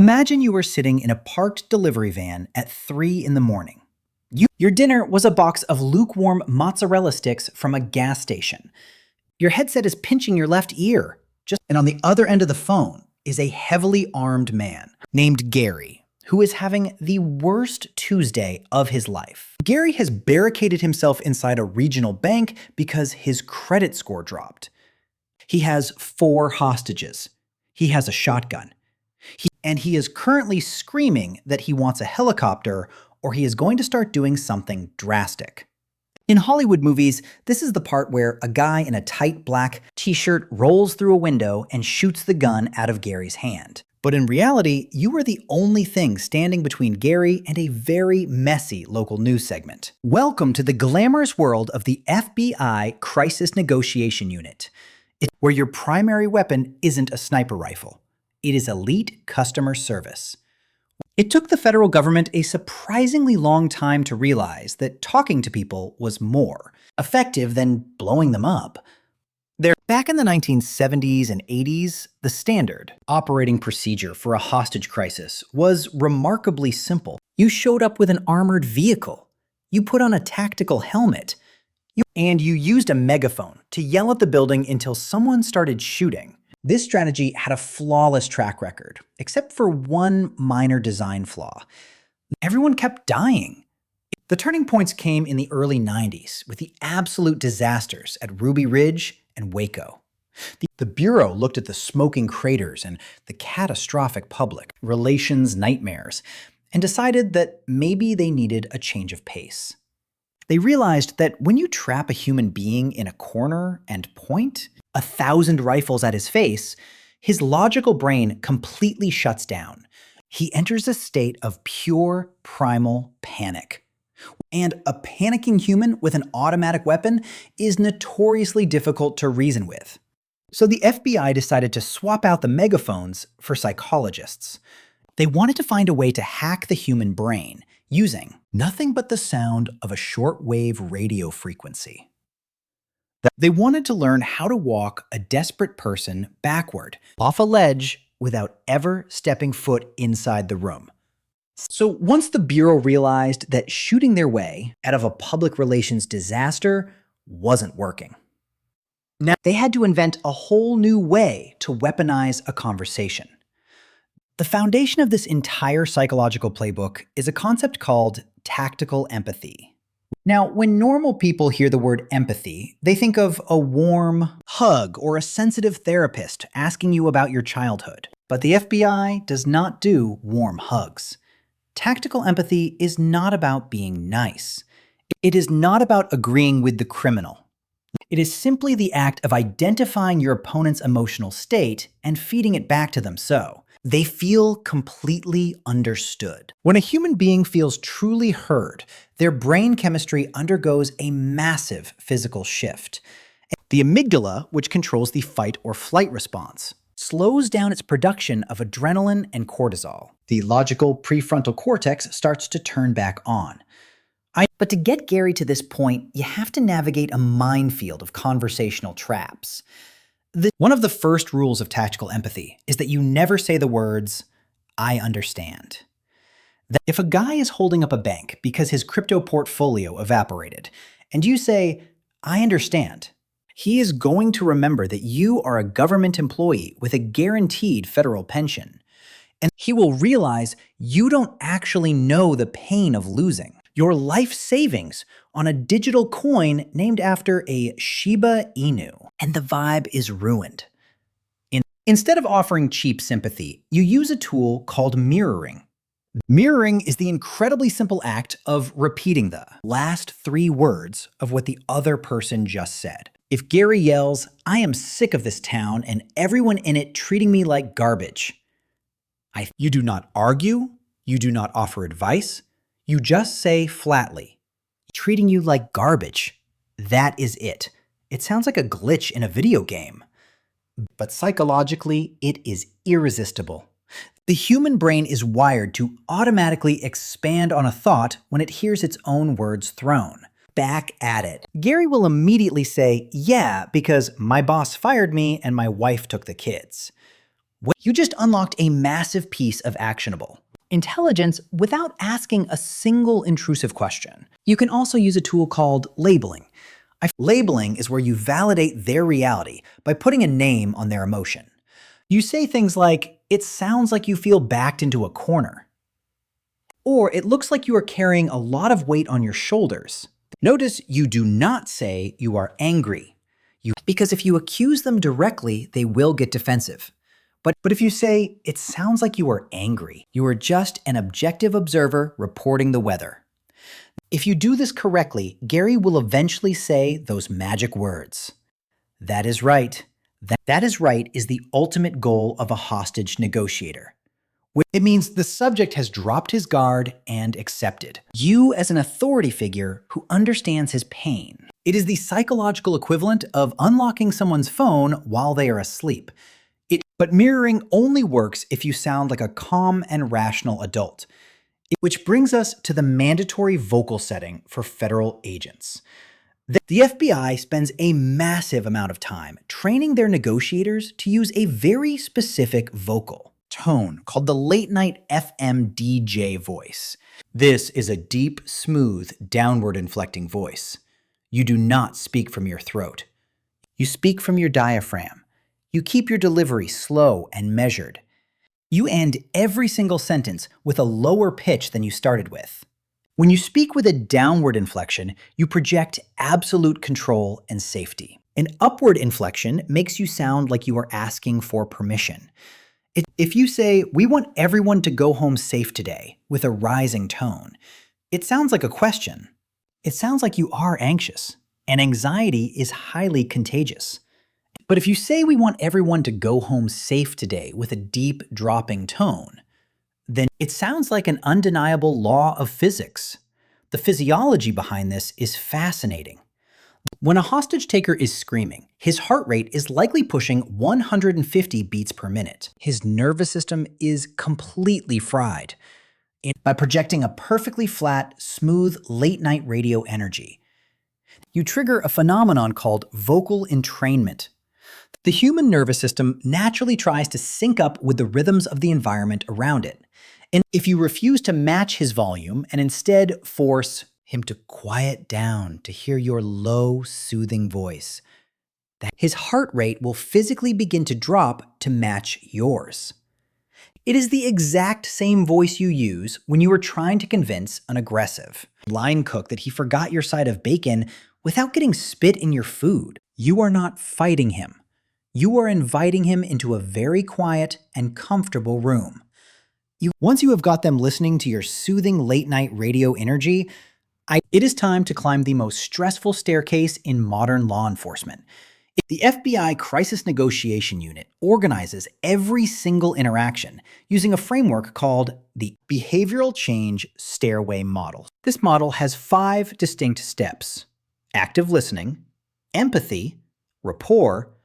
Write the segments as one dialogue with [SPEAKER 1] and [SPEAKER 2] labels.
[SPEAKER 1] Imagine you were sitting in a parked delivery van at 3 in the morning. Your dinner was a box of lukewarm mozzarella sticks from a gas station. Your headset is pinching your left ear. And on the other end of the phone is a heavily armed man named Gary, who is having the worst Tuesday of his life. Gary has barricaded himself inside a regional bank because his credit score dropped. He has 4 hostages. He has a shotgun. And he is currently screaming that he wants a helicopter or he is going to start doing something drastic. In Hollywood movies, this is the part where a guy in a tight black t-shirt rolls through a window and shoots the gun out of Gary's hand. But in reality, you are the only thing standing between Gary and a very messy local news segment. Welcome to the glamorous world of the FBI Crisis Negotiation Unit, where your primary weapon isn't a sniper rifle. It is elite customer service. It took the federal government a surprisingly long time to realize that talking to people was more effective than blowing them up. Back in the 1970s and 80s, the standard operating procedure for a hostage crisis was remarkably simple. You showed up with an armored vehicle. You put on a tactical helmet. And you used a megaphone to yell at the building until someone started shooting. This strategy had a flawless track record, except for one minor design flaw. Everyone kept dying. The turning points came in the early 90s with the absolute disasters at Ruby Ridge and Waco. The Bureau looked at the smoking craters and the catastrophic public relations nightmares and decided that maybe they needed a change of pace. They realized that when you trap a human being in a corner and point 1,000 rifles at his face, his logical brain completely shuts down. He enters a state of pure primal panic. And a panicking human with an automatic weapon is notoriously difficult to reason with. So the FBI decided to swap out the megaphones for psychologists. They wanted to find a way to hack the human brain using nothing but the sound of a shortwave radio frequency. They wanted to learn how to walk a desperate person backward off a ledge without ever stepping foot inside the room. So once the Bureau realized that shooting their way out of a public relations disaster wasn't working, now they had to invent a whole new way to weaponize a conversation. The foundation of this entire psychological playbook is a concept called tactical empathy. Now, when normal people hear the word empathy, they think of a warm hug or a sensitive therapist asking you about your childhood. But the FBI does not do warm hugs. Tactical empathy is not about being nice. It is not about agreeing with the criminal. It is simply the act of identifying your opponent's emotional state and feeding it back to them so they feel completely understood. When a human being feels truly heard, their brain chemistry undergoes a massive physical shift. The amygdala, which controls the fight or flight response, slows down its production of adrenaline and cortisol. The logical prefrontal cortex starts to turn back on. But to get Gary to this point, you have to navigate a minefield of conversational traps. One of the first rules of tactical empathy is that you never say the words, "I understand." That if a guy is holding up a bank because his crypto portfolio evaporated, and you say, "I understand," he is going to remember that you are a government employee with a guaranteed federal pension. And he will realize you don't actually know the pain of losing your life savings on a digital coin named after a Shiba Inu, and the vibe is ruined. Instead of offering cheap sympathy, you use a tool called mirroring. Mirroring is the incredibly simple act of repeating the last 3 words of what the other person just said. If Gary yells, "I am sick of this town and everyone in it treating me like garbage," you do not argue, you do not offer advice, you just say flatly, "Treating you like garbage." That is it. It sounds like a glitch in a video game. But psychologically, it is irresistible. The human brain is wired to automatically expand on a thought when it hears its own words thrown back at it. Gary will immediately say, "Yeah, because my boss fired me and my wife took the kids." You just unlocked a massive piece of actionable intelligence without asking a single intrusive question. You can also use a tool called labeling. Labeling is where you validate their reality by putting a name on their emotion. You say things like, "It sounds like you feel backed into a corner," or "It looks like you are carrying a lot of weight on your shoulders." Notice you do not say you are angry, because if you accuse them directly, they will get defensive. But if you say, "It sounds like you are angry," you are just an objective observer reporting the weather. If you do this correctly, Gary will eventually say those magic words. "That is right." That is right is the ultimate goal of a hostage negotiator. It means the subject has dropped his guard and accepted you as an authority figure who understands his pain. It is the psychological equivalent of unlocking someone's phone while they are asleep. But mirroring only works if you sound like a calm and rational adult. Which brings us to the mandatory vocal setting for federal agents. The FBI spends a massive amount of time training their negotiators to use a very specific vocal tone called the late-night FM DJ voice. This is a deep, smooth, downward-inflecting voice. You do not speak from your throat. You speak from your diaphragm. You keep your delivery slow and measured. You end every single sentence with a lower pitch than you started with. When you speak with a downward inflection, you project absolute control and safety. An upward inflection makes you sound like you are asking for permission. If you say, "We want everyone to go home safe today," with a rising tone, it sounds like a question. It sounds like you are anxious, and anxiety is highly contagious. But if you say, "We want everyone to go home safe today," with a deep, dropping tone, then it sounds like an undeniable law of physics. The physiology behind this is fascinating. When a hostage taker is screaming, his heart rate is likely pushing 150 beats per minute. His nervous system is completely fried by projecting a perfectly flat, smooth, late-night radio energy. You trigger a phenomenon called vocal entrainment. The human nervous system naturally tries to sync up with the rhythms of the environment around it. And if you refuse to match his volume and instead force him to quiet down to hear your low, soothing voice, his heart rate will physically begin to drop to match yours. It is the exact same voice you use when you are trying to convince an aggressive line cook that he forgot your side of bacon without getting spit in your food. You are not fighting him. You are inviting him into a very quiet and comfortable room. Once you have got them listening to your soothing late-night radio energy, it is time to climb the most stressful staircase in modern law enforcement. The FBI Crisis Negotiation Unit organizes every single interaction using a framework called the Behavioral Change Stairway Model. This model has 5 distinct steps: active listening, empathy, rapport,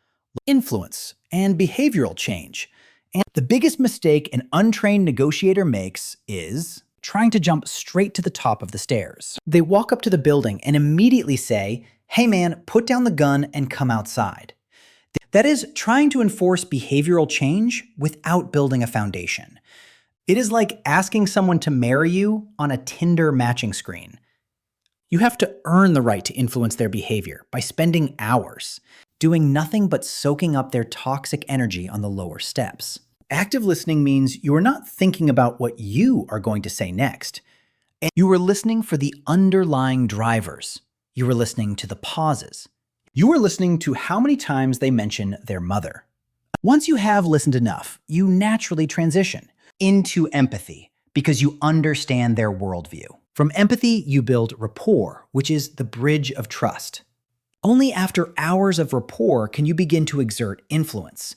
[SPEAKER 1] influence, and behavioral change. And the biggest mistake an untrained negotiator makes is trying to jump straight to the top of the stairs. They walk up to the building and immediately say, "Hey man, put down the gun and come outside." That is trying to enforce behavioral change without building a foundation. It is like asking someone to marry you on a Tinder matching screen. You have to earn the right to influence their behavior by spending hours doing nothing but soaking up their toxic energy on the lower steps. Active listening means you are not thinking about what you are going to say next. You are listening for the underlying drivers. You are listening to the pauses. You are listening to how many times they mention their mother. Once you have listened enough, you naturally transition into empathy because you understand their worldview. From empathy, you build rapport, which is the bridge of trust. Only after hours of rapport can you begin to exert influence.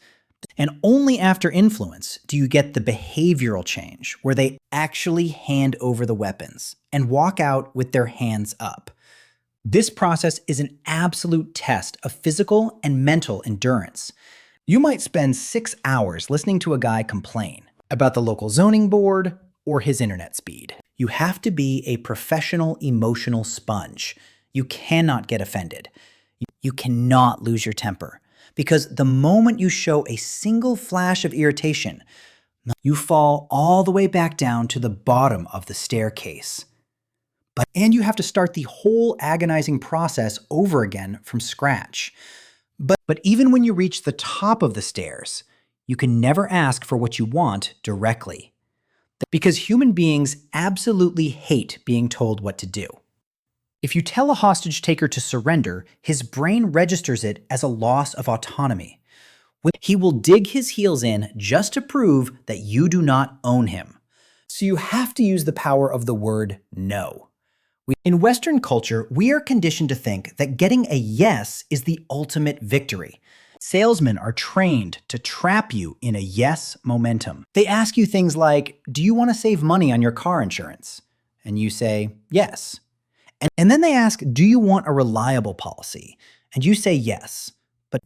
[SPEAKER 1] And only after influence do you get the behavioral change, where they actually hand over the weapons and walk out with their hands up. This process is an absolute test of physical and mental endurance. You might spend 6 hours listening to a guy complain about the local zoning board or his internet speed. You have to be a professional emotional sponge. You cannot get offended. You cannot lose your temper. because the moment you show a single flash of irritation, you fall all the way back down to the bottom of the staircase. And you have to start the whole agonizing process over again from scratch. But even when you reach the top of the stairs, you can never ask for what you want directly. Because human beings absolutely hate being told what to do. If you tell a hostage taker to surrender, his brain registers it as a loss of autonomy. He will dig his heels in just to prove that you do not own him. So you have to use the power of the word no. In Western culture, we are conditioned to think that getting a yes is the ultimate victory. Salesmen are trained to trap you in a yes momentum. They ask you things like, do you want to save money on your car insurance? And you say, yes. And then they ask, do you want a reliable policy? And you say yes.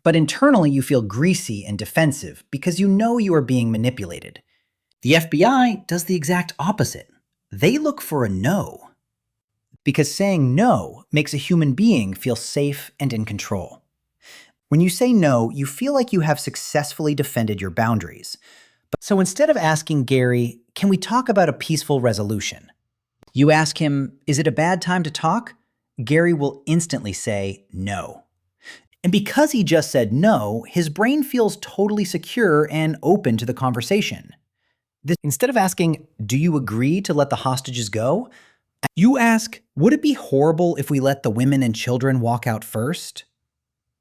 [SPEAKER 1] But internally you feel greasy and defensive because you know you are being manipulated. The FBI does the exact opposite. They look for a no. Because saying no makes a human being feel safe and in control. When you say no, you feel like you have successfully defended your boundaries. So instead of asking Gary, can we talk about a peaceful resolution? You ask him, is it a bad time to talk? Gary will instantly say no. And because he just said no, his brain feels totally secure and open to the conversation. Instead of asking, do you agree to let the hostages go? You ask, would it be horrible if we let the women and children walk out first?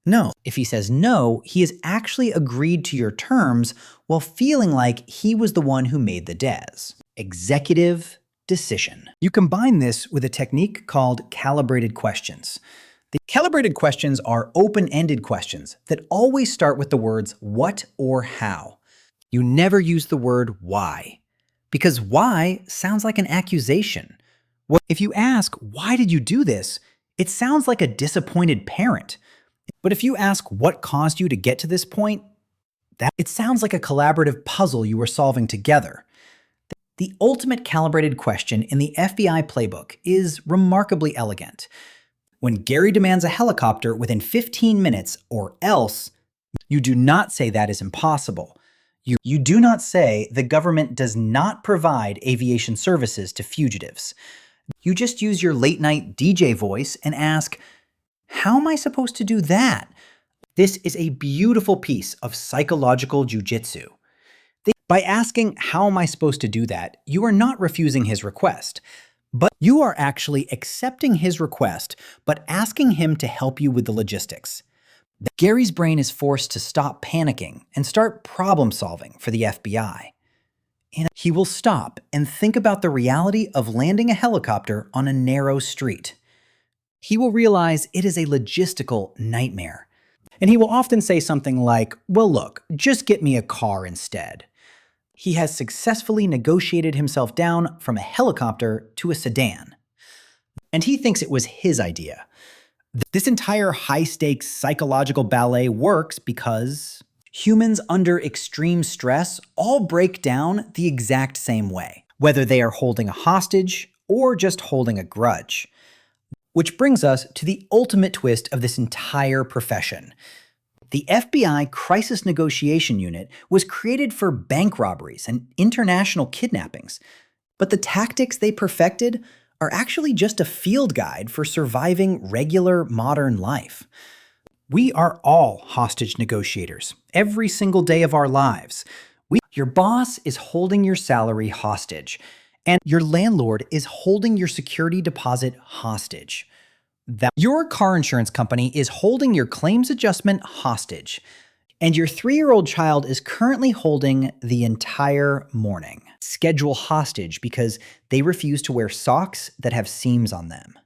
[SPEAKER 1] No. If he says no, he has actually agreed to your terms while feeling like he was the one who made the des. Executive decision. You combine this with a technique called calibrated questions. The calibrated questions are open-ended questions that always start with the words what or how. You never use the word why, because why sounds like an accusation. If you ask, why did you do this? It sounds like a disappointed parent. But if you ask what caused you to get to this point, it sounds like a collaborative puzzle you were solving together. The ultimate calibrated question in the FBI playbook is remarkably elegant. When Gary demands a helicopter within 15 minutes or else, you do not say that is impossible. You do not say the government does not provide aviation services to fugitives. You just use your late-night DJ voice and ask, how am I supposed to do that? This is a beautiful piece of psychological jujitsu. By asking, how am I supposed to do that, you are not refusing his request, but you are actually accepting his request, but asking him to help you with the logistics. Gary's brain is forced to stop panicking and start problem solving for the FBI. And he will stop and think about the reality of landing a helicopter on a narrow street. He will realize it is a logistical nightmare. And he will often say something like, well, look, just get me a car instead. He has successfully negotiated himself down from a helicopter to a sedan. And he thinks it was his idea. This entire high-stakes psychological ballet works because humans under extreme stress all break down the exact same way, whether they are holding a hostage or just holding a grudge. Which brings us to the ultimate twist of this entire profession. The FBI Crisis Negotiation Unit was created for bank robberies and international kidnappings, but the tactics they perfected are actually just a field guide for surviving regular modern life. We are all hostage negotiators every single day of our lives. Your boss is holding your salary hostage, and your landlord is holding your security deposit hostage. Your car insurance company is holding your claims adjustment hostage, and your 3-year-old child is currently holding the entire morning schedule hostage because they refuse to wear socks that have seams on them.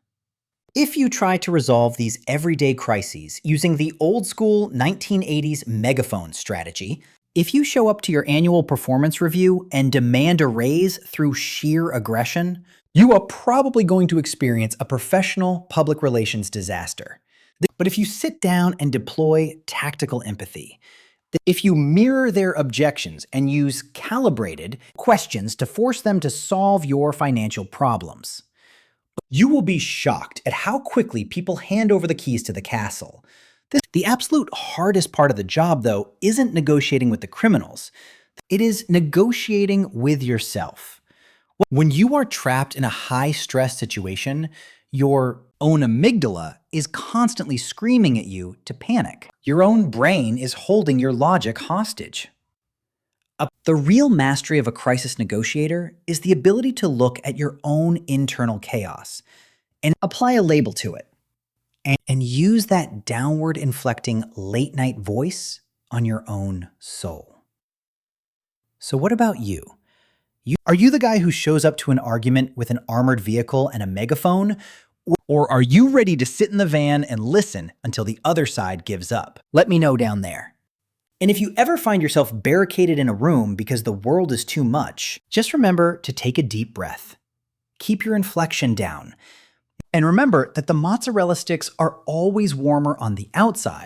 [SPEAKER 1] If you try to resolve these everyday crises using the old-school 1980s megaphone strategy, if you show up to your annual performance review and demand a raise through sheer aggression, you are probably going to experience a professional public relations disaster. But if you sit down and deploy tactical empathy, if you mirror their objections and use calibrated questions to force them to solve your financial problems, you will be shocked at how quickly people hand over the keys to the castle. The absolute hardest part of the job, though, isn't negotiating with the criminals. It is negotiating with yourself. When you are trapped in a high-stress situation, your own amygdala is constantly screaming at you to panic. Your own brain is holding your logic hostage. The real mastery of a crisis negotiator is the ability to look at your own internal chaos and apply a label to it, and use that downward inflecting late-night voice on your own soul. So what about you? Are you the guy who shows up to an argument with an armored vehicle and a megaphone? Or are you ready to sit in the van and listen until the other side gives up? Let me know down there. And if you ever find yourself barricaded in a room because the world is too much, just remember to take a deep breath. Keep your inflection down. And remember that the mozzarella sticks are always warmer on the outside